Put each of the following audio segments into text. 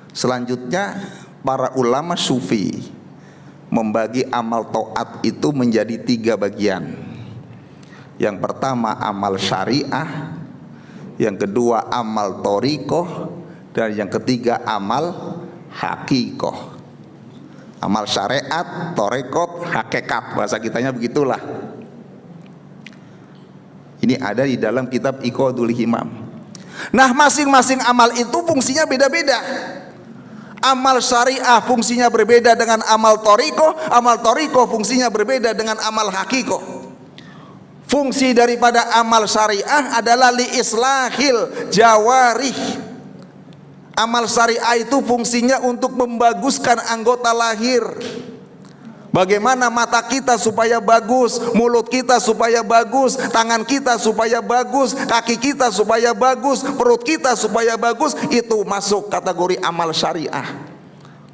Selanjutnya para ulama sufi membagi amal taat itu menjadi 3 bagian. Yang pertama amal syariah, yang kedua amal thoriqoh, dan yang ketiga amal hakikoh. Amal syariat, thoriqoh, hakikat, bahasa kitanya begitulah. Ini ada di dalam kitab Iqadul Himam. Nah, masing-masing amal itu fungsinya beda-beda. Amal syariah fungsinya berbeda dengan amal thoriqoh fungsinya berbeda dengan amal hakikoh. Fungsi daripada amal syariah adalah li islahil jawarih. Amal syariah itu fungsinya untuk membaguskan anggota lahir. Bagaimana mata kita supaya bagus, mulut kita supaya bagus, tangan kita supaya bagus, kaki kita supaya bagus, perut kita supaya bagus, itu masuk kategori amal syariah.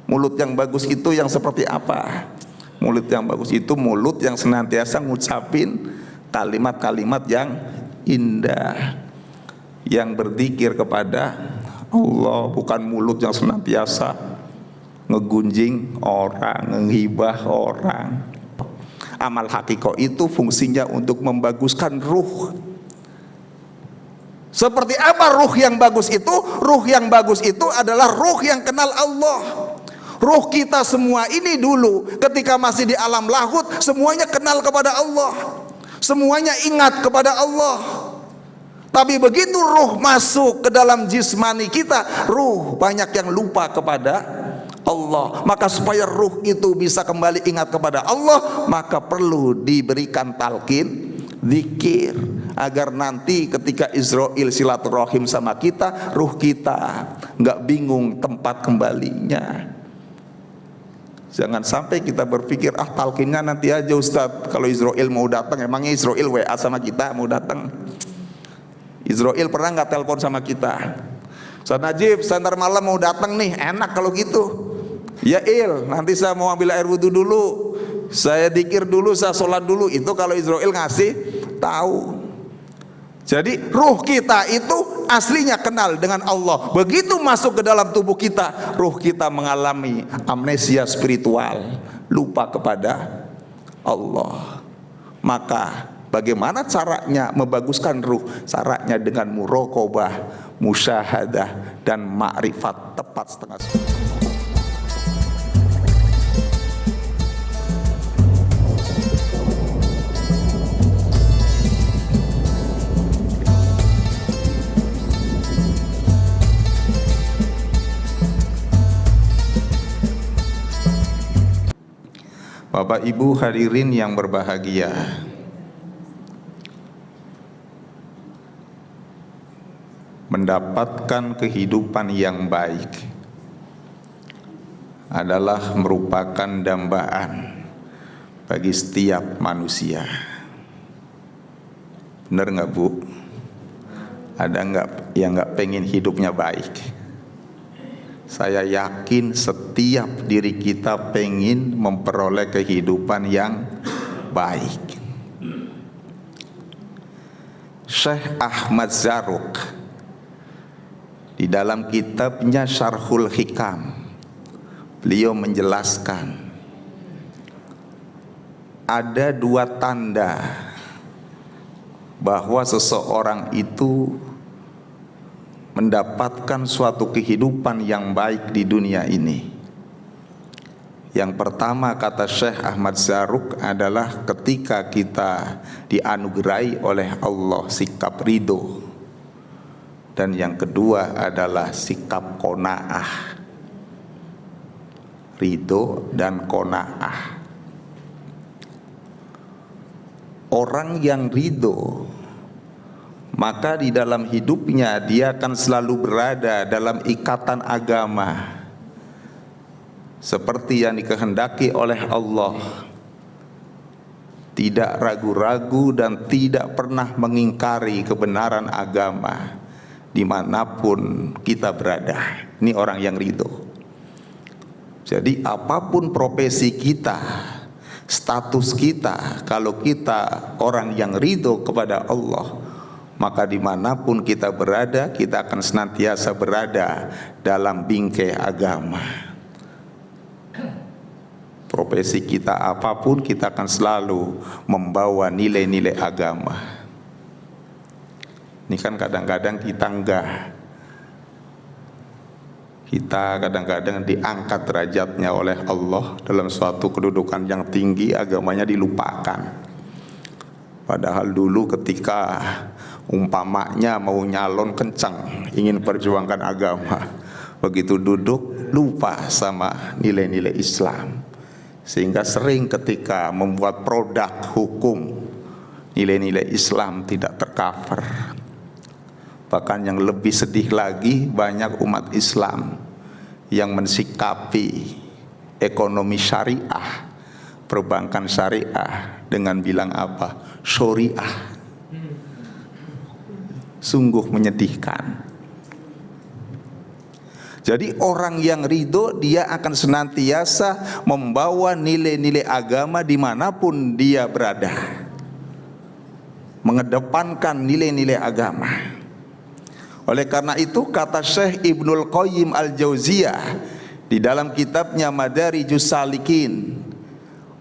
Mulut yang bagus itu yang seperti apa? Mulut yang bagus itu mulut yang senantiasa ngucapin kalimat-kalimat yang indah, yang berzikir kepada Allah, bukan mulut yang senantiasa ngegunjing orang, menghibah orang. Amal hakiko itu fungsinya untuk membaguskan ruh. Seperti apa ruh yang bagus itu? Ruh yang bagus itu adalah ruh yang kenal Allah. Ruh kita semua ini dulu ketika masih di alam lahut semuanya kenal kepada Allah, semuanya ingat kepada Allah. Tapi begitu ruh masuk ke dalam jismani kita, ruh banyak yang lupa kepada Allah. Maka supaya ruh itu bisa kembali ingat kepada Allah, maka perlu diberikan talqin zikir, agar nanti ketika Israel silaturahim sama kita, ruh kita nggak bingung tempat kembalinya. Jangan sampai kita berpikir talqinnya nanti aja Ustadz, kalau Israel mau datang. Emangnya Israel WA sama kita mau datang? Israel pernah nggak telepon sama kita? Ustadz Najib, ntar malam mau datang nih, enak kalau gitu. Ya nanti saya mau ambil air wudhu dulu, saya dikir dulu, saya sholat dulu. Itu kalau Israel ngasih tahu. Jadi ruh kita itu aslinya kenal dengan Allah. Begitu masuk ke dalam tubuh kita, ruh kita mengalami amnesia spiritual, lupa kepada Allah. Maka bagaimana caranya membaguskan ruh? Caranya dengan muraqabah, musyahadah, dan ma'rifat tepat setengah. Bapak Ibu hadirin yang berbahagia, mendapatkan kehidupan yang baik adalah merupakan dambaan bagi setiap manusia. Benar nggak Bu? Ada nggak yang nggak pengen hidupnya baik? Saya yakin setiap diri kita pengen memperoleh kehidupan yang baik. Syekh Ahmad Zarruq di dalam kitabnya Syarhul Hikam, beliau menjelaskan ada 2 tanda bahwa seseorang itu mendapatkan suatu kehidupan yang baik di dunia ini. Yang pertama, kata Syekh Ahmad Zarruq, adalah ketika kita dianugerahi oleh Allah sikap ridho. Dan yang kedua adalah sikap qanaah, ridho dan qanaah. Orang yang ridho, maka di dalam hidupnya dia akan selalu berada dalam ikatan agama seperti yang dikehendaki oleh Allah, tidak ragu-ragu dan tidak pernah mengingkari kebenaran agama dimanapun kita berada. Ini orang yang ridho. Jadi apapun profesi kita, status kita, kalau kita orang yang ridho kepada Allah, maka dimanapun kita berada, kita akan senantiasa berada dalam bingkai agama. Profesi kita apapun, kita akan selalu membawa nilai-nilai agama. Ini kan kadang-kadang kita kadang-kadang diangkat derajatnya oleh Allah dalam suatu kedudukan yang tinggi, agamanya dilupakan. Padahal dulu ketika umpamanya mau nyalon kencang, ingin perjuangkan agama, begitu duduk lupa sama nilai-nilai Islam. Sehingga sering ketika membuat produk hukum, nilai-nilai Islam tidak tercover. Bahkan yang lebih sedih lagi, banyak umat Islam yang mensikapi ekonomi syariah, perbankan syariah dengan bilang apa? Syariah. Sungguh menyedihkan. Jadi orang yang ridho, dia akan senantiasa membawa nilai-nilai agama dimanapun dia berada, mengedepankan nilai-nilai agama. Oleh karena itu kata Syekh Ibnul Qayyim Al-Jauziyah di dalam kitabnya Madarijus Salikin,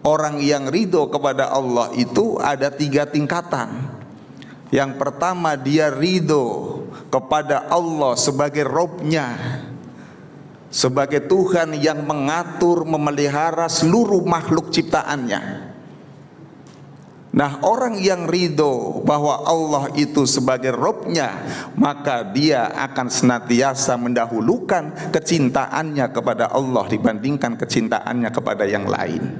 orang yang ridho kepada Allah itu ada 3 tingkatan. Yang pertama, dia ridho kepada Allah sebagai Robnya, sebagai Tuhan yang mengatur, memelihara seluruh makhluk ciptaannya. Nah, orang yang ridho bahwa Allah itu sebagai Robnya, maka dia akan senantiasa mendahulukan kecintaannya kepada Allah dibandingkan kecintaannya kepada yang lain.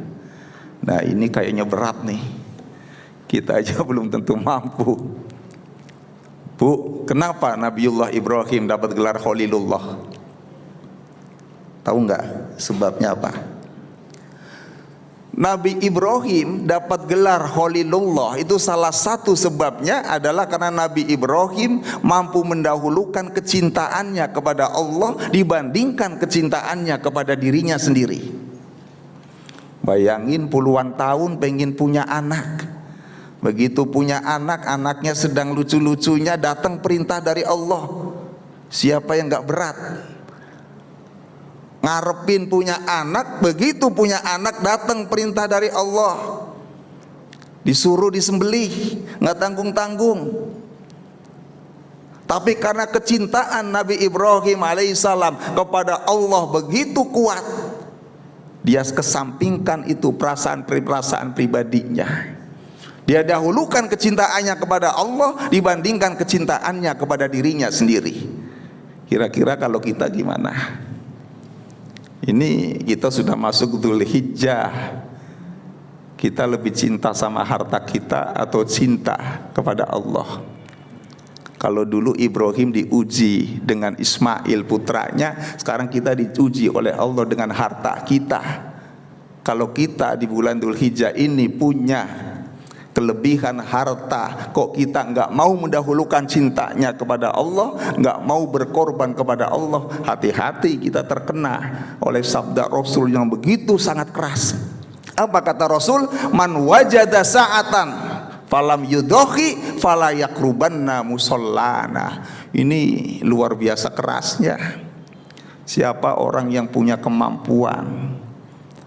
Nah, ini kayaknya berat nih. Kita aja belum tentu mampu. Bu, kenapa Nabiullah Ibrahim dapat gelar Khalilullah? Tahu nggak sebabnya apa? Nabi Ibrahim dapat gelar Khalilullah itu salah satu sebabnya adalah karena Nabi Ibrahim mampu mendahulukan kecintaannya kepada Allah dibandingkan kecintaannya kepada dirinya sendiri. Bayangin puluhan tahun pengen punya anak. Begitu punya anak, anaknya sedang lucu-lucunya datang perintah dari Allah. Siapa yang gak berat? Ngarepin punya anak, begitu punya anak datang perintah dari Allah, disuruh disembelih, gak tanggung-tanggung. Tapi karena kecintaan Nabi Ibrahim alaihissalam kepada Allah begitu kuat, dia kesampingkan itu perasaan pribadinya. Dia dahulukan kecintaannya kepada Allah dibandingkan kecintaannya kepada dirinya sendiri. Kira-kira kalau kita gimana? Ini kita sudah masuk Dzulhijjah. Kita lebih cinta sama harta kita atau cinta kepada Allah? Kalau dulu Ibrahim diuji dengan Ismail putranya, sekarang kita diuji oleh Allah dengan harta kita. Kalau kita di bulan Dzulhijjah ini punya kelebihan harta, kok kita nggak mau mendahulukan cintanya kepada Allah, nggak mau berkorban kepada Allah, hati-hati kita terkena oleh sabda Rasul yang begitu sangat keras. Apa kata Rasul? Man wajada sa'atan falam yudhi fala yakrubanna musallana. Ini luar biasa kerasnya. Siapa orang yang punya kemampuan,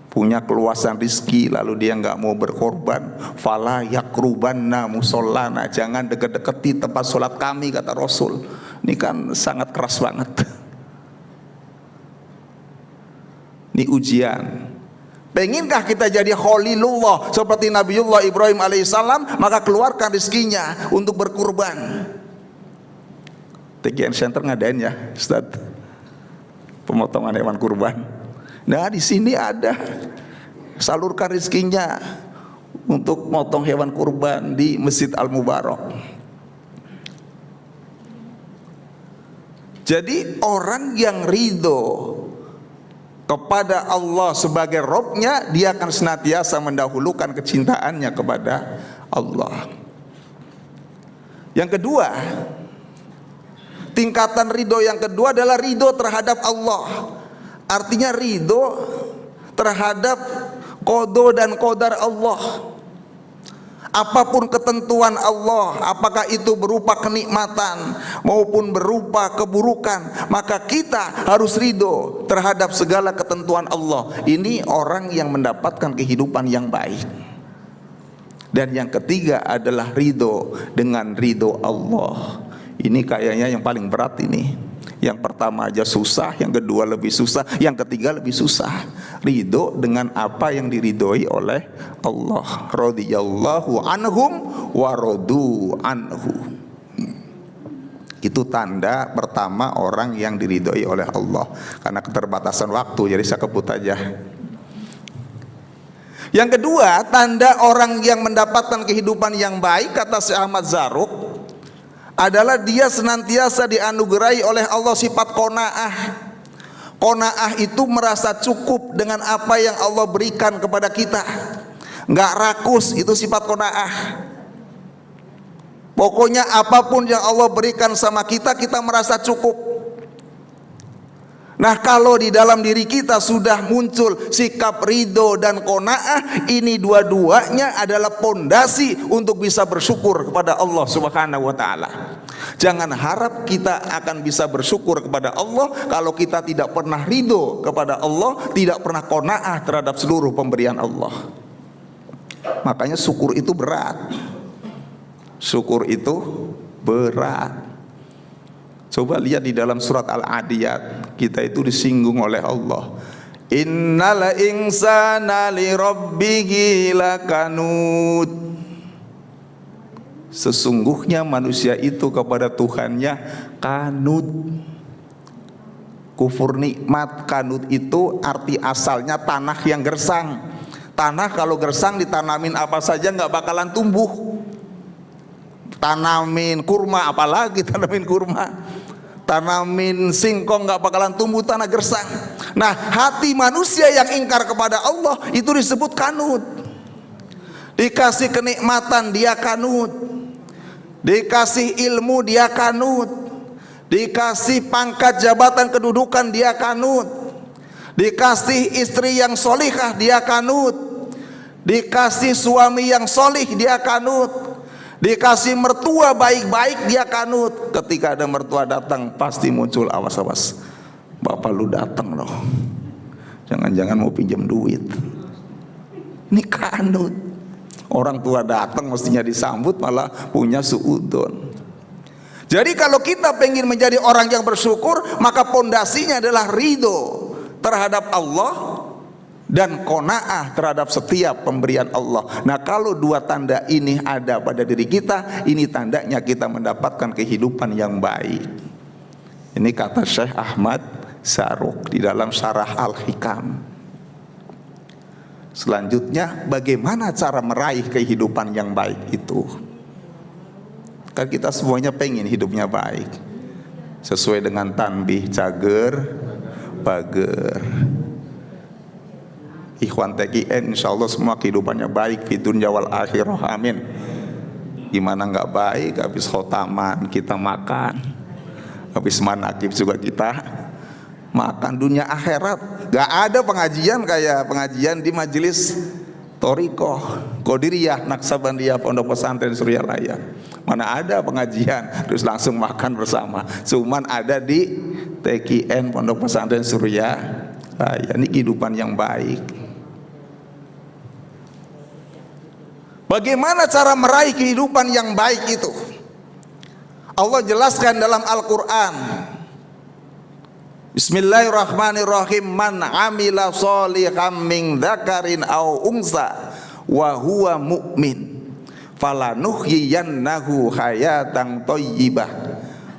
punya keluasan rizki, lalu dia nggak mau berkorban, fala yakrubanna musallana, jangan deket-deketi tempat sholat kami, kata Rasul. Ini kan sangat keras banget. Ini ujian. Penginkah kita jadi Khalilullah seperti Nabiullah Ibrahim alaihissalam? Maka keluarkan rizkinya untuk berkurban. TGN Center ngadain ya, Ustaz, pemotongan hewan kurban. Nah, di sini ada, salurkan rezekinya untuk motong hewan kurban di Masjid Al-Mubarak. Jadi orang yang ridho kepada Allah sebagai Robnya, dia akan senantiasa mendahulukan kecintaannya kepada Allah. Yang kedua, tingkatan ridho yang kedua adalah ridho terhadap Allah. Artinya ridho terhadap qada dan qadar Allah. Apapun ketentuan Allah, apakah itu berupa kenikmatan maupun berupa keburukan, maka kita harus ridho terhadap segala ketentuan Allah. Ini orang yang mendapatkan kehidupan yang baik. Dan yang ketiga adalah ridho dengan ridho Allah. Ini kayaknya yang paling berat ini. Yang pertama aja susah, yang kedua lebih susah, yang ketiga lebih susah. Ridho dengan apa yang diridhoi oleh Allah. Radhiyallahu anhum wa radu anhu. Itu tanda pertama orang yang diridhoi oleh Allah. Karena keterbatasan waktu, jadi saya kebut aja. Yang kedua, tanda orang yang mendapatkan kehidupan yang baik, kata Syekh Ahmad Zarruq, adalah dia senantiasa dianugerahi oleh Allah sifat qanaah. Qanaah itu merasa cukup dengan apa yang Allah berikan kepada kita, nggak rakus, itu sifat qanaah. Pokoknya apapun yang Allah berikan sama kita, kita merasa cukup. Nah, kalau di dalam diri kita sudah muncul sikap ridho dan qanaah, ini dua-duanya adalah pondasi untuk bisa bersyukur kepada Allah Subhanahu wa taala. Jangan harap kita akan bisa bersyukur kepada Allah kalau kita tidak pernah ridho kepada Allah, tidak pernah qanaah terhadap seluruh pemberian Allah. Makanya syukur itu berat. Syukur itu berat. Coba lihat di dalam surat Al-Adiyat, kita itu disinggung oleh Allah. Innal insana li rabbihi lakanud. Sesungguhnya manusia itu kepada Tuhannya kanut. Kufur nikmat. Kanut itu arti asalnya tanah yang gersang. Tanah kalau gersang ditanamin apa saja nggak bakalan tumbuh. Tanamin kurma, apalagi tanamin kurma, tanamin singkong, nggak bakalan tumbuh, tanah gersang. Nah, hati manusia yang ingkar kepada Allah itu disebut kanut. Dikasih kenikmatan dia kanut, dikasih ilmu dia kanut, dikasih pangkat jabatan kedudukan dia kanut, dikasih istri yang solihah dia kanut, dikasih suami yang solih dia kanut, dikasih mertua baik-baik dia kanut. Ketika ada mertua datang pasti muncul awas-awas, bapak lu datang loh, jangan-jangan mau pinjam duit. Ini kanut. Orang tua datang mestinya disambut, malah punya suudon. Jadi kalau kita pengen menjadi orang yang bersyukur, maka pondasinya adalah ridho terhadap Allah dan qanaah terhadap setiap pemberian Allah. Nah, kalau dua tanda ini ada pada diri kita, ini tandanya kita mendapatkan kehidupan yang baik. Ini kata Syekh Ahmad Zarruq di dalam Syarah Al-Hikam. Selanjutnya, bagaimana cara meraih kehidupan yang baik itu? Kan kita semuanya pengen hidupnya baik, sesuai dengan tanbih cager bager. Ikhwan TKN insyaallah semua kehidupannya baik di dunia wal akhirah, amin. Gimana nggak baik, habis khotaman kita makan, habis manakib juga kita makan. Dunia akhirat nggak ada pengajian kayak pengajian di majelis Thoriqoh Qadiriyah Naksabandiyah Pondok Pesantren Surya Raya. Mana ada pengajian terus langsung makan bersama, cuman ada di TKN Pondok Pesantren Surya Raya. Ini kehidupan yang baik. Bagaimana cara meraih kehidupan yang baik itu? Allah jelaskan dalam Al-Quran. Bismillahirrahmanirrahim. Man amila sholihan min dzakarin aw unsa wa huwa mu'min falanuhyiyannahu hayatan thayyibah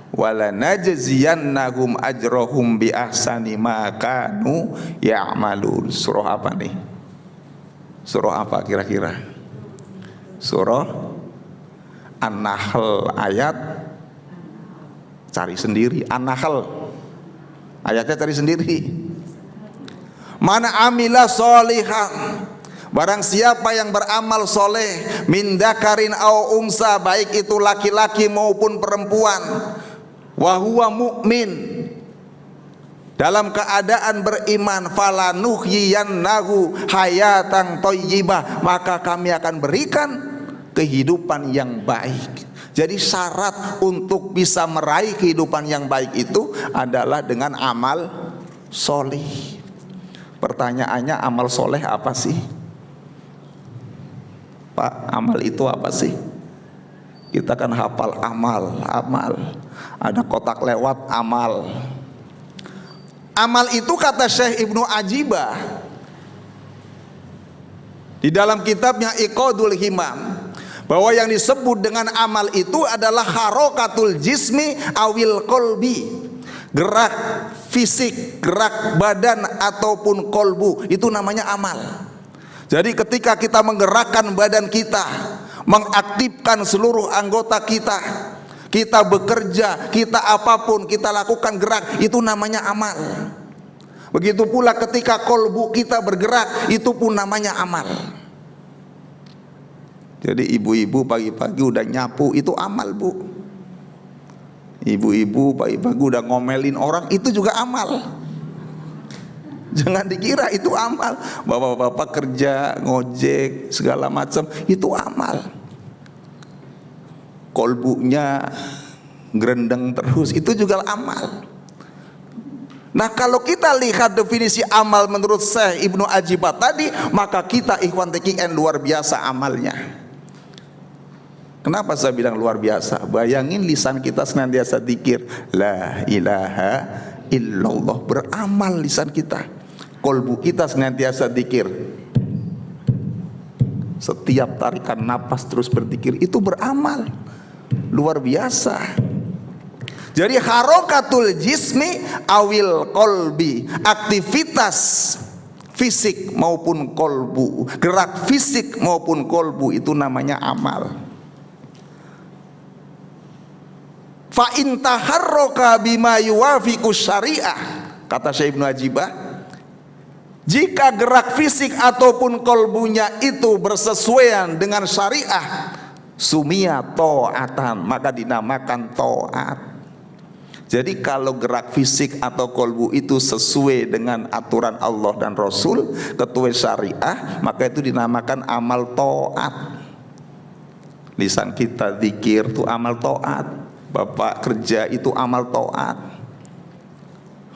walanajziyannahum ajrahum bi ahsani ma kanu ya'malun. Surah apa nih? Surah apa kira-kira? Surah An-Nahl ayat, cari sendiri. An-Nahl ayatnya cari sendiri. Mana amila sholihan, barang siapa yang beramal soleh, min dzakarin au unsa, baik itu laki-laki maupun perempuan, wa huwa mu'min, dalam keadaan beriman, falanuhyiyannahu hayatan thayyibah, maka kami akan berikan kehidupan yang baik. Jadi syarat untuk bisa meraih kehidupan yang baik itu adalah dengan amal soleh. Pertanyaannya, amal soleh apa sih? Pak, amal itu apa sih? Kita kan hafal amal. Ada kotak lewat amal. Amal itu kata Syekh Ibnu Ajibah di dalam kitabnya Iqadul Himam, bahwa yang disebut dengan amal itu adalah harokatul jismi awil kolbi, gerak fisik, gerak badan ataupun kolbu, itu namanya amal. Jadi ketika kita menggerakkan badan kita, mengaktifkan seluruh anggota kita, kita bekerja, kita apapun kita lakukan gerak, itu namanya amal. Begitu pula ketika kolbu kita bergerak, itu pun namanya amal. Jadi ibu-ibu pagi-pagi udah nyapu, itu amal, Bu. Ibu-ibu pagi-pagi udah ngomelin orang, itu juga amal. Jangan dikira itu amal. Bapak-bapak kerja, ngojek, segala macam, itu amal. Kolbunya gerendeng terus, itu juga amal. Nah, kalau kita lihat definisi amal menurut Syekh Ibnu Ajibah tadi, maka kita ikhwan TKN luar biasa amalnya. Kenapa saya bilang luar biasa? Bayangin lisan kita senantiasa dzikir la ilaha illallah, beramal lisan kita. Kolbu kita senantiasa dzikir. Setiap tarikan napas terus berzikir, itu beramal. Luar biasa. Jadi harokatul jismi awil kolbi, aktivitas fisik maupun kolbu, gerak fisik maupun kolbu, itu namanya amal. Fa in taharraka bima yuwafiqus syariah, kata Syekh Ibnu Ajibah, jika gerak fisik ataupun kolbunya itu bersesuaian dengan syariah, sumia ta'atan, maka dinamakan ta'at. Jadi kalau gerak fisik atau kolbu itu sesuai dengan aturan Allah dan Rasul, ketua syariah, maka itu dinamakan amal ta'at. Lisan kita zikir itu amal ta'at. Bapak kerja itu amal ta'at.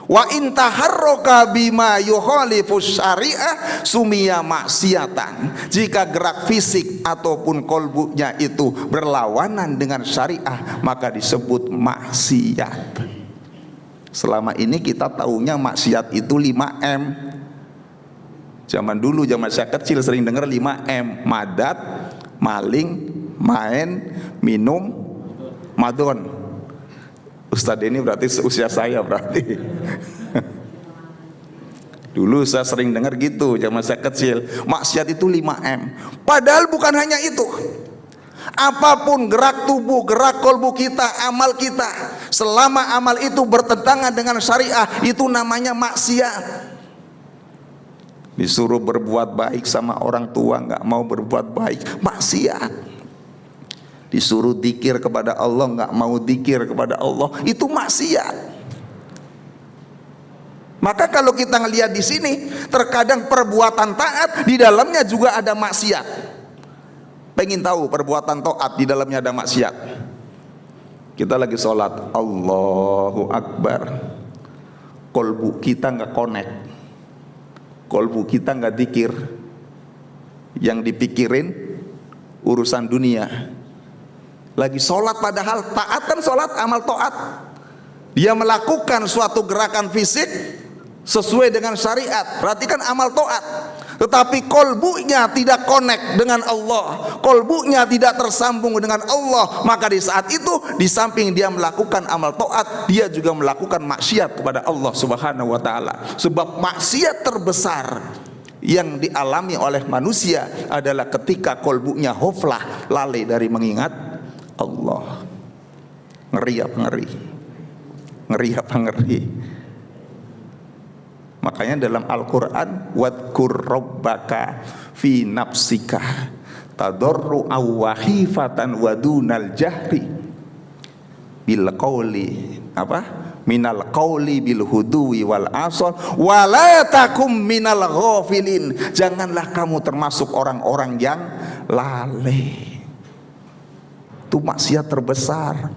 Wa in taharraka bima yukhalifus syariah sumia maksiatan. Jika gerak fisik ataupun kolbunya itu berlawanan dengan syariah, maka disebut maksiat. Selama ini kita tahunya maksiat itu 5M. Zaman dulu, zaman saya kecil sering dengar 5M: madat, maling, main, minum, madon. Ustadz ini berarti seusia saya berarti. Dulu saya sering dengar gitu zaman saya kecil, maksiat itu 5M. Padahal bukan hanya itu. Apapun gerak tubuh, gerak kolbu kita, amal kita, selama amal itu bertentangan dengan syariah, itu namanya maksiat. Disuruh berbuat baik sama orang tua, nggak mau berbuat baik, maksiat. Disuruh dzikir kepada Allah, nggak mau dzikir kepada Allah, itu maksiat. Maka kalau kita ngelihat di sini, terkadang perbuatan taat di dalamnya juga ada maksiat. Pengen tahu perbuatan taat di dalamnya ada maksiat? Kita lagi sholat, Allahu Akbar, kolbu kita nggak connect, kolbu kita nggak dzikir, yang dipikirin urusan dunia. Lagi sholat, padahal taat kan sholat, amal taat. Dia melakukan suatu gerakan fisik sesuai dengan syariat, berarti kan amal taat. Tetapi kolbunya tidak connect dengan Allah, kolbunya tidak tersambung dengan Allah, maka di saat itu, di samping dia melakukan amal taat, dia juga melakukan maksiat kepada Allah Subhanahu wa ta'ala. Sebab maksiat terbesar yang dialami oleh manusia adalah ketika kolbunya hoflah, lalai dari mengingat Allah. Ngeri apa ngeri? Ngeri apa ngeri? Makanya dalam Al-Quran, wadkur rabbaka fi nafsika tadarru'aw wa khifatan wa dunal jahri bil qawli minal qawli bil huduwi wal asal wa la takum minal ghafilin. Janganlah kamu termasuk orang-orang yang lalai. itu maksiat terbesar.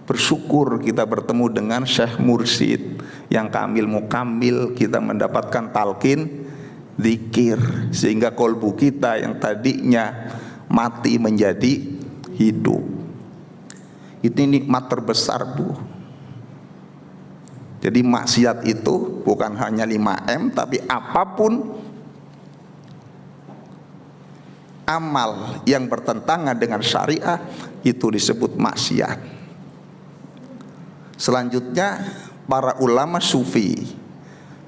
Bersyukur kita bertemu dengan Syekh Mursyid yang kamil mukamil, kita mendapatkan talqin zikir, sehingga kolbu kita yang tadinya mati menjadi hidup. Itu nikmat terbesar, Bu. Jadi maksiat itu bukan hanya 5M, tapi apapun amal yang bertentangan dengan syariah itu disebut maksiat. Selanjutnya para ulama sufi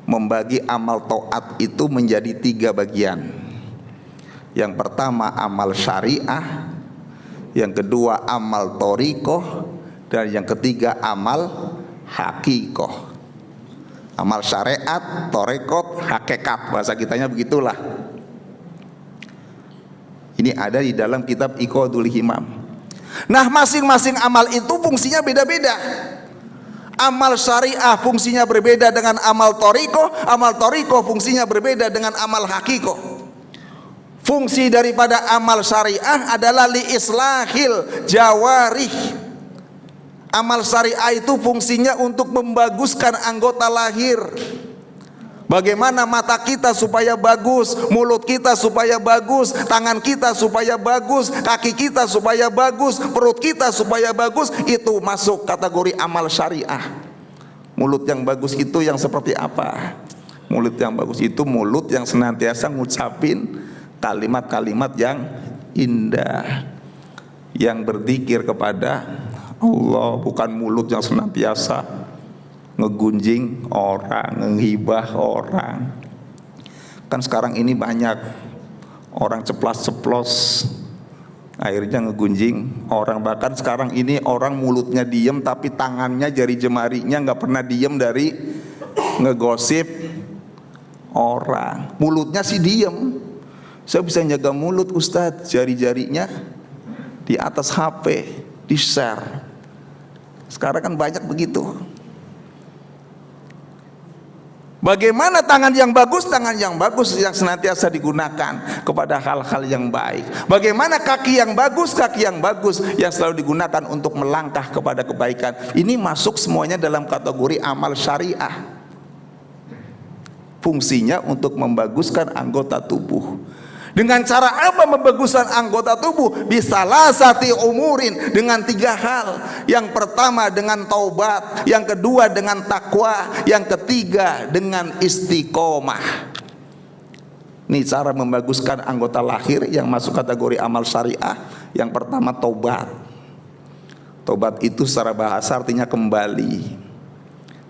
membagi amal taat itu menjadi 3 bagian. Yang pertama amal syariah, yang kedua amal thoriqoh, dan yang ketiga amal hakikoh. Amal syariat, thoriqoh, hakikat, bahasa kitanya begitulah. Ini ada di dalam kitab Iqadul Himam. Nah, masing-masing amal itu fungsinya beda-beda. Amal syariah fungsinya berbeda dengan amal thoriqoh fungsinya berbeda dengan amal hakikoh. Fungsi daripada amal syariah adalah li islahil jawarih. Amal syariah itu fungsinya untuk membaguskan anggota lahir. Bagaimana mata kita supaya bagus, mulut kita supaya bagus, tangan kita supaya bagus, kaki kita supaya bagus, perut kita supaya bagus, itu masuk kategori amal syariah. Mulut yang bagus itu yang seperti apa? Mulut yang bagus itu mulut yang senantiasa ngucapin kalimat-kalimat yang indah, yang berzikir kepada Allah, bukan mulut yang senantiasa ngegunjing orang, menghibah orang. Kan sekarang ini banyak orang ceplas-ceplos, akhirnya ngegunjing orang. Bahkan sekarang ini orang mulutnya diem tapi tangannya, jari jemarinya nggak pernah diem dari ngegosip orang. Mulutnya sih diem. Saya bisa jaga mulut, Ustadz, jari-jarinya di atas HP, di share. Sekarang kan banyak begitu. Bagaimana tangan yang bagus? Tangan yang bagus yang senantiasa digunakan kepada hal-hal yang baik. Bagaimana kaki yang bagus? Kaki yang bagus yang selalu digunakan untuk melangkah kepada kebaikan. Ini masuk semuanya dalam kategori amal syariah. Fungsinya untuk membaguskan anggota tubuh. Dengan cara apa membaguskan anggota tubuh? Bisalah sati umurin, dengan 3 hal. Yang pertama dengan taubat, yang kedua dengan takwa, yang ketiga dengan istiqomah. Ini cara membaguskan anggota lahir yang masuk kategori amal syariah. Yang pertama taubat. Taubat itu secara bahasa artinya kembali,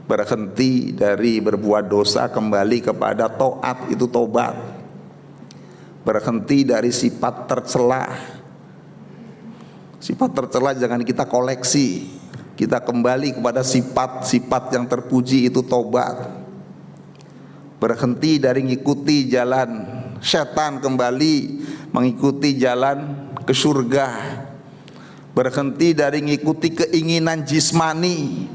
berhenti dari berbuat dosa, kembali kepada taat, itu taubat. Berhenti dari sifat tercela. Sifat tercela jangan kita koleksi, kita kembali kepada sifat-sifat yang terpuji, itu tobat. Berhenti dari mengikuti jalan setan, kembali mengikuti jalan ke surga. Berhenti dari mengikuti keinginan jismani.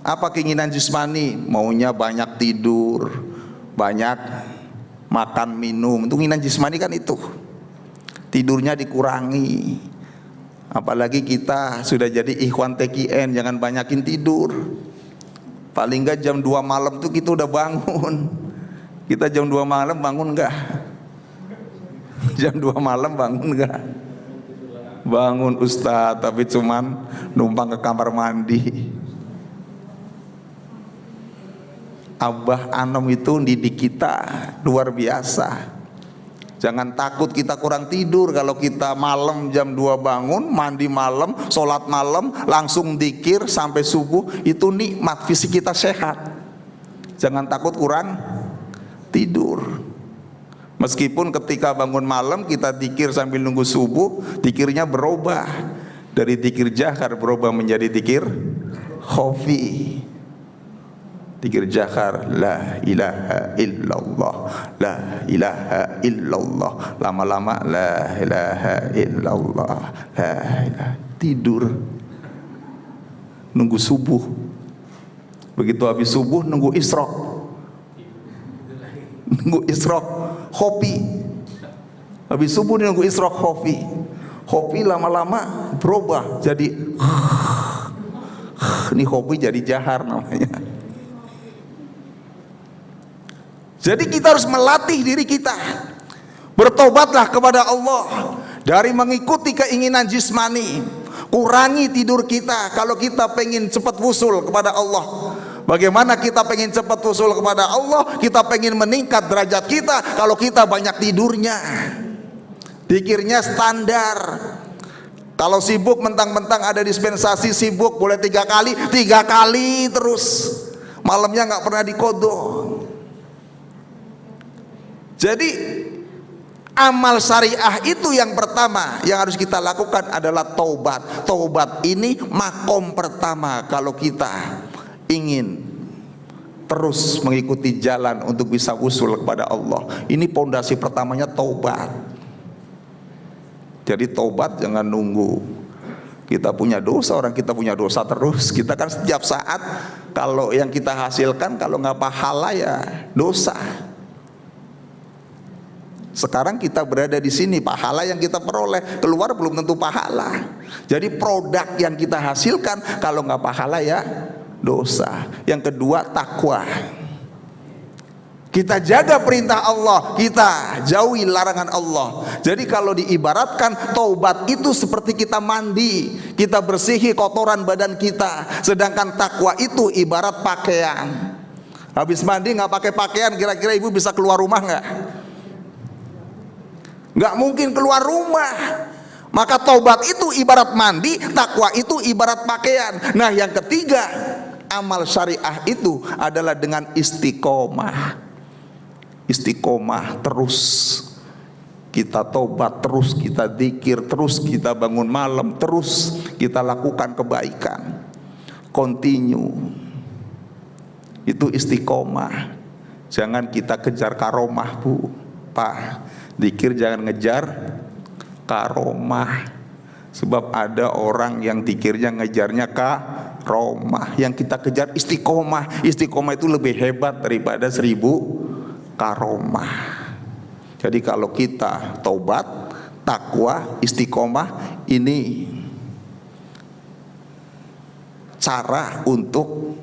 Apa keinginan jismani? Maunya banyak tidur, banyak makan minum, itu keinginan jismani kan itu. Tidurnya dikurangi. Apalagi kita sudah jadi ikhwan TKN, jangan banyakin tidur. Paling enggak jam 2 malam tuh kita udah bangun. Kita jam 2 malam bangun enggak? Jam 2 malam bangun enggak? Bangun Ustadz, tapi cuman numpang ke kamar mandi. Abah Anom itu didik kita luar biasa. Jangan takut kita kurang tidur. Kalau kita malam jam 2 bangun, mandi malam, sholat malam, langsung dzikir sampai subuh, itu nikmat, fisik kita sehat. Jangan takut kurang tidur. Meskipun ketika bangun malam kita dzikir sambil nunggu subuh, dzikirnya berubah dari dzikir jahar berubah menjadi dzikir khafi. Dzikir jahar, la ilaha illallah, la ilaha illallah. Lama-lama la ilaha illallah, la ilaha. Tidur, nunggu subuh. Begitu habis subuh nunggu isyraq. Nunggu isyraq, khofi. Habis subuh nunggu isyraq, khofi. Kopi lama-lama berubah jadi ini kopi jadi jahar namanya. Jadi kita harus melatih diri kita. Bertobatlah kepada Allah dari mengikuti keinginan jismani. Kurangi tidur kita kalau kita pengen cepat wusul kepada Allah. Bagaimana kita pengen cepat wusul kepada Allah? Kita pengen meningkat derajat kita kalau kita banyak tidurnya. Zikirnya standar. Kalau sibuk mentang-mentang ada dispensasi sibuk boleh 3 kali terus. Malamnya nggak pernah diqodho. Jadi amal syariah itu yang pertama yang harus kita lakukan adalah taubat. Taubat ini makom pertama kalau kita ingin terus mengikuti jalan untuk bisa usul kepada Allah. Ini pondasi pertamanya taubat. Jadi taubat jangan nunggu kita punya dosa, orang kita punya dosa terus. Kita kan setiap saat kalau yang kita hasilkan kalau nggak pahala ya dosa. Sekarang kita berada di sini, pahala yang kita peroleh keluar belum tentu pahala. Jadi produk yang kita hasilkan kalau nggak pahala ya dosa. Yang kedua takwa. Kita jaga perintah Allah, kita jauhi larangan Allah. Jadi kalau diibaratkan taubat itu seperti kita mandi, kita bersihi kotoran badan kita. Sedangkan takwa itu ibarat pakaian. Habis mandi nggak pakai pakaian, kira-kira ibu bisa keluar rumah nggak? Nggak mungkin keluar rumah. Maka taubat itu ibarat mandi, takwa itu ibarat pakaian. Nah yang ketiga, amal syariah itu adalah dengan istiqomah. Istiqomah terus kita taubat, terus kita zikir, terus kita bangun malam, terus kita lakukan kebaikan, continue. Itu istiqomah. Jangan kita kejar karomah bu, pak. Zikir jangan ngejar karomah. Sebab ada orang yang zikirnya ngejarnya karomah. Yang kita kejar istiqomah. Istiqomah itu lebih hebat daripada 1000 karomah. Jadi kalau kita taubat, takwa, istiqomah, ini cara untuk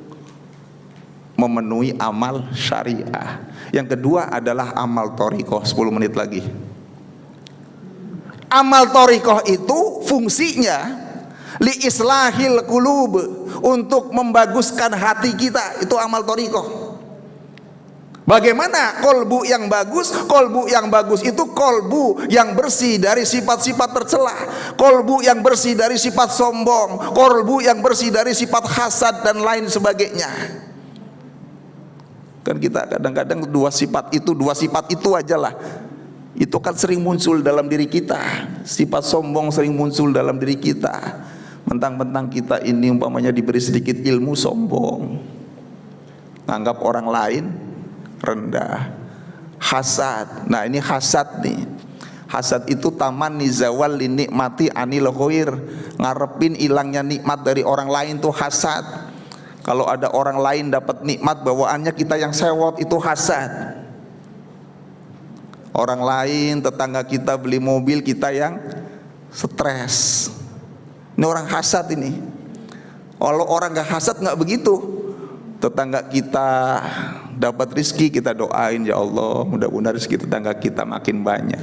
memenuhi amal syariah. Yang kedua adalah amal thariqah. 10 menit lagi. Amal thariqah itu fungsinya li islahil qulub, untuk membaguskan hati kita. Itu amal thariqah. Bagaimana kolbu yang bagus? Kolbu yang bagus itu kolbu yang bersih dari sifat-sifat tercela, kolbu yang bersih dari sifat sombong, kolbu yang bersih dari sifat hasad dan lain sebagainya. Kan kita kadang-kadang dua sifat itu aja lah. Itu kan sering muncul dalam diri kita. Sifat sombong sering muncul dalam diri kita. Mentang-mentang kita ini umpamanya diberi sedikit ilmu, sombong, anggap orang lain rendah. Hasad. Nah ini hasad nih. Hasad itu taman nizawal nikmati anil khair, ngarepin hilangnya nikmat dari orang lain tuh hasad. Kalau ada orang lain dapat nikmat bawaannya kita yang sewot, itu hasad. Orang lain, tetangga kita beli mobil, kita yang stres. Ini orang hasad ini. Kalau orang gak hasad gak begitu. Tetangga kita dapat rizki, kita doain, ya Allah mudah-mudahan rizki tetangga kita makin banyak.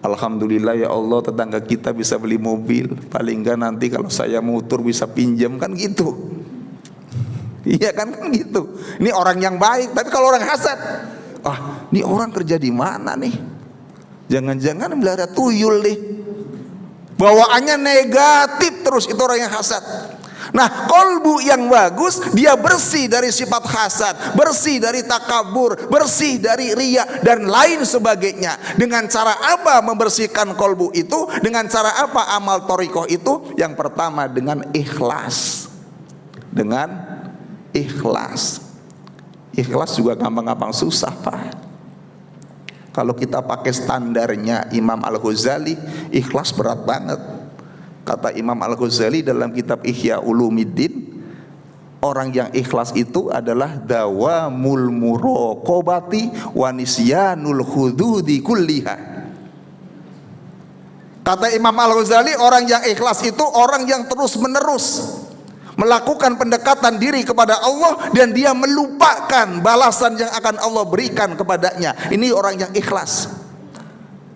Alhamdulillah ya Allah tetangga kita bisa beli mobil, paling enggak nanti kalau saya mutur bisa pinjam, kan gitu. Iya kan gitu. Ini orang yang baik. Tapi kalau orang hasad, ini orang kerja di mana nih? Jangan-jangan melihara tuyul nih. Bawaannya negatif terus, itu orang yang hasad. Nah, kolbu yang bagus, dia bersih dari sifat hasad, bersih dari takabur, bersih dari riya dan lain sebagainya. Dengan cara apa membersihkan kolbu itu? Dengan cara apa amal thariqah itu? Yang pertama dengan ikhlas. Dengan ikhlas. Ikhlas juga gampang-gampang susah, Pak. Kalau kita pakai standarnya Imam Al-Ghazali, ikhlas berat banget. Kata Imam Al-Ghazali dalam kitab Ihya Ulumiddin, orang yang ikhlas itu adalah dawamul muraqabati wa nisyanul hududi kulliha. Kata Imam Al-Ghazali, orang yang ikhlas itu orang yang terus menerus melakukan pendekatan diri kepada Allah dan dia melupakan balasan yang akan Allah berikan kepadanya. Ini orang yang ikhlas.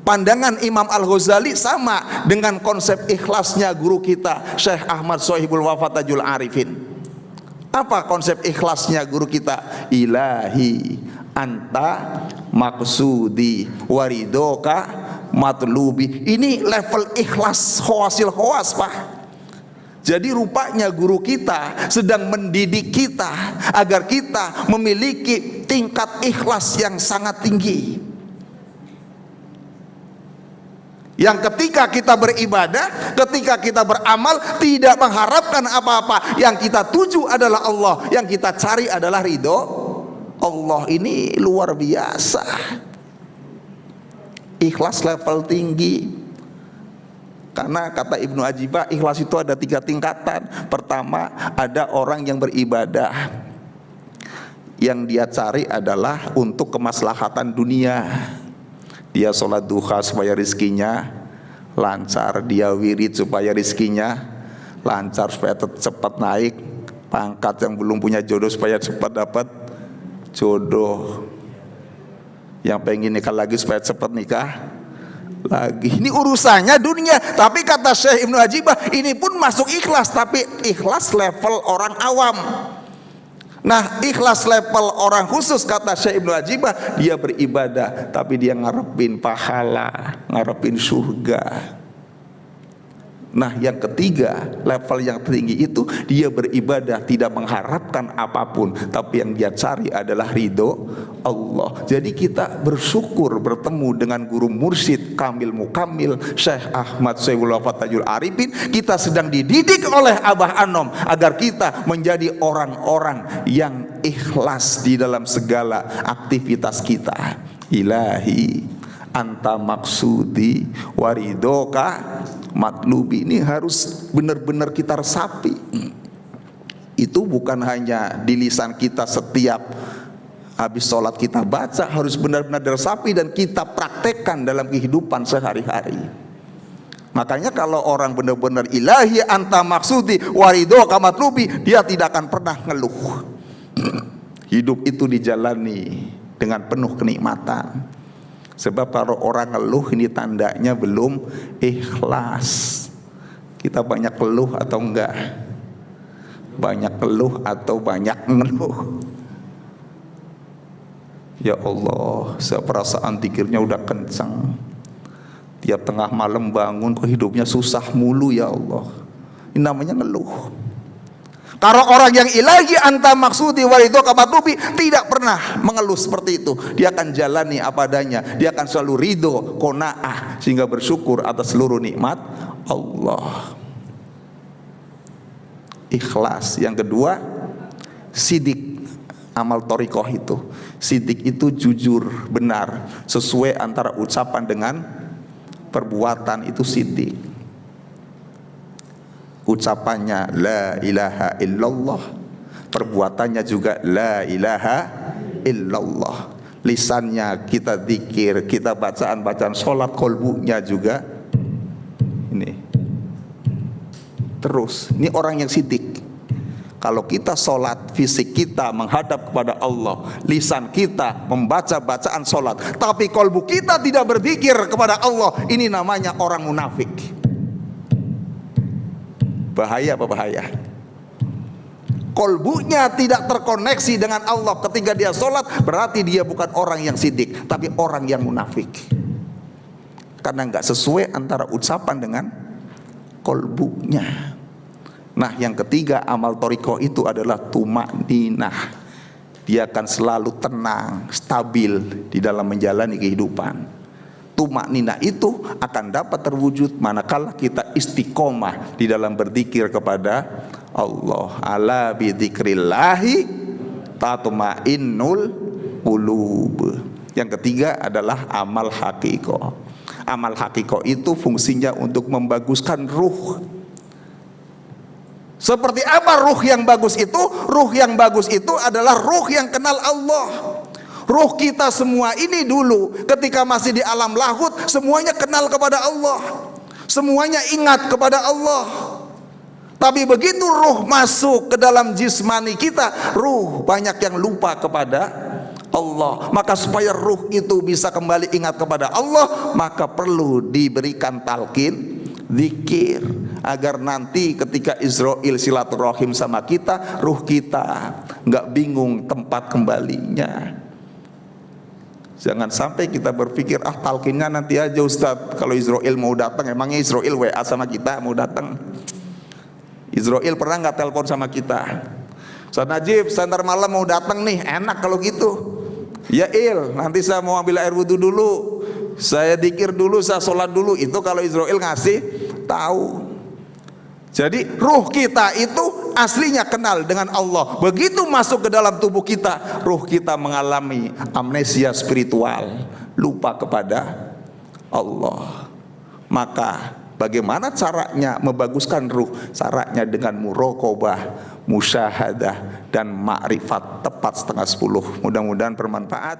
Pandangan Imam Al-Ghazali sama dengan konsep ikhlasnya guru kita Syekh Ahmad Sohibul Wafa Tajul Arifin. Apa konsep ikhlasnya guru kita? Ilahi anta maksudi waridoka matlubi. Ini level ikhlas khawasil khawas, Pak. Jadi rupanya guru kita sedang mendidik kita agar kita memiliki tingkat ikhlas yang sangat tinggi, yang ketika kita beribadah, ketika kita beramal, tidak mengharapkan apa-apa. Yang kita tuju adalah Allah, yang kita cari adalah ridho Allah. Ini luar biasa, ikhlas level tinggi. Karena kata Ibnu Ajibah, ikhlas itu ada 3 tingkatan. Pertama, ada orang yang beribadah, yang dia cari adalah untuk kemaslahatan dunia. Dia sholat duha supaya rizkinya lancar, dia wirid supaya rizkinya lancar, supaya cepat naik pangkat, yang belum punya jodoh supaya cepat dapat jodoh, yang pengen nikah lagi supaya cepat nikah lagi. Ini urusannya dunia. Tapi kata Syekh Ibnu Ajibah, ini pun masuk ikhlas, tapi ikhlas level orang awam. Nah, ikhlas level orang khusus, kata Syekh Ibnu Ajibah, dia beribadah tapi dia ngarepin pahala, ngarepin surga. Nah, yang ketiga, level yang tinggi itu dia beribadah tidak mengharapkan apapun, tapi yang dia cari adalah ridho Allah. Jadi kita bersyukur bertemu dengan guru mursyid Kamil Mukamil Syekh Ahmad Sohibul Wafa Tajul Arifin. Kita sedang dididik oleh Abah Anom agar kita menjadi orang-orang yang ikhlas di dalam segala aktivitas kita. Ilahi anta maksudi waridoka matlubi. Ini harus benar-benar kita resapi. Itu bukan hanya di lisan kita, setiap habis sholat kita baca, harus benar-benar diresapi dan kita praktekkan dalam kehidupan sehari-hari. Makanya kalau orang benar-benar ilahi anta maksudi waridoka matlubi, dia tidak akan pernah ngeluh. Hidup itu dijalani dengan penuh kenikmatan. Sebab kalau orang ngeluh, ini tandanya belum ikhlas. Kita banyak keluh atau enggak? Banyak keluh atau banyak ngeluh? Ya Allah, seperasaan tikirnya udah kencang, tiap tengah malam bangun kok hidupnya susah mulu. Ya Allah, ini namanya ngeluh. Kalau orang yang ilahi anta maksudi waridoka matlubi tidak pernah mengeluh seperti itu. Dia akan jalani apa adanya. Dia akan selalu ridho, qanaah, sehingga bersyukur atas seluruh nikmat Allah. Ikhlas. Yang kedua, sidik. Amal thariqah itu, sidik itu jujur, benar, sesuai antara ucapan dengan perbuatan, itu sidik. Ucapannya la ilaha illallah, perbuatannya juga la ilaha illallah. Lisannya kita zikir, kita bacaan sholat, kolbunya juga ini terus. Ini orang yang sidik. Kalau kita sholat, fisik kita menghadap kepada Allah, lisan kita membaca bacaan sholat, tapi kolbu kita tidak berzikir kepada Allah, ini namanya orang munafik. Bahaya apa bahaya? Kolbunya tidak terkoneksi dengan Allah ketika dia sholat, berarti dia bukan orang yang sidik, tapi orang yang munafik. Karena nggak sesuai antara ucapan dengan kolbunya. Nah, yang ketiga, amal thariqah itu adalah tumakninah. Dia akan selalu tenang, stabil di dalam menjalani kehidupan. Tumakninah itu akan dapat terwujud manakala kita istiqomah di dalam berzikir kepada Allah. Ala bidzikrillahi tatmainnul qulub. Yang ketiga adalah amal haqiqah. Amal haqiqah itu fungsinya untuk membaguskan ruh. Seperti apa ruh yang bagus itu? Ruh yang bagus itu adalah ruh yang kenal Allah. Ruh kita semua ini dulu ketika masih di alam lahut semuanya kenal kepada Allah. semuanya ingat kepada Allah. Tapi begitu ruh masuk ke dalam jismani kita, ruh banyak yang lupa kepada Allah. Maka supaya ruh itu bisa kembali ingat kepada Allah, maka perlu diberikan talqin zikir, agar nanti ketika Israel silaturahim sama kita, ruh kita nggak bingung tempat kembalinya. Jangan sampai kita berpikir, ah talqinnya nanti aja Ustadz, kalau Israel mau datang. Emangnya Israel WA sama kita mau datang? Israel pernah nggak telepon sama kita? Ustadz Najib, ntar malam mau datang nih, enak kalau gitu. Ya Il, nanti saya mau ambil air wudhu dulu, saya dikir dulu, saya sholat dulu. Itu kalau Israel ngasih tahu. Jadi ruh kita itu aslinya kenal dengan Allah. Begitu masuk ke dalam tubuh kita, ruh kita mengalami amnesia spiritual, lupa kepada Allah. Maka bagaimana caranya membaguskan ruh? Caranya dengan muraqabah, musyahadah, dan ma'rifat tepat 9:30. Mudah-mudahan bermanfaat.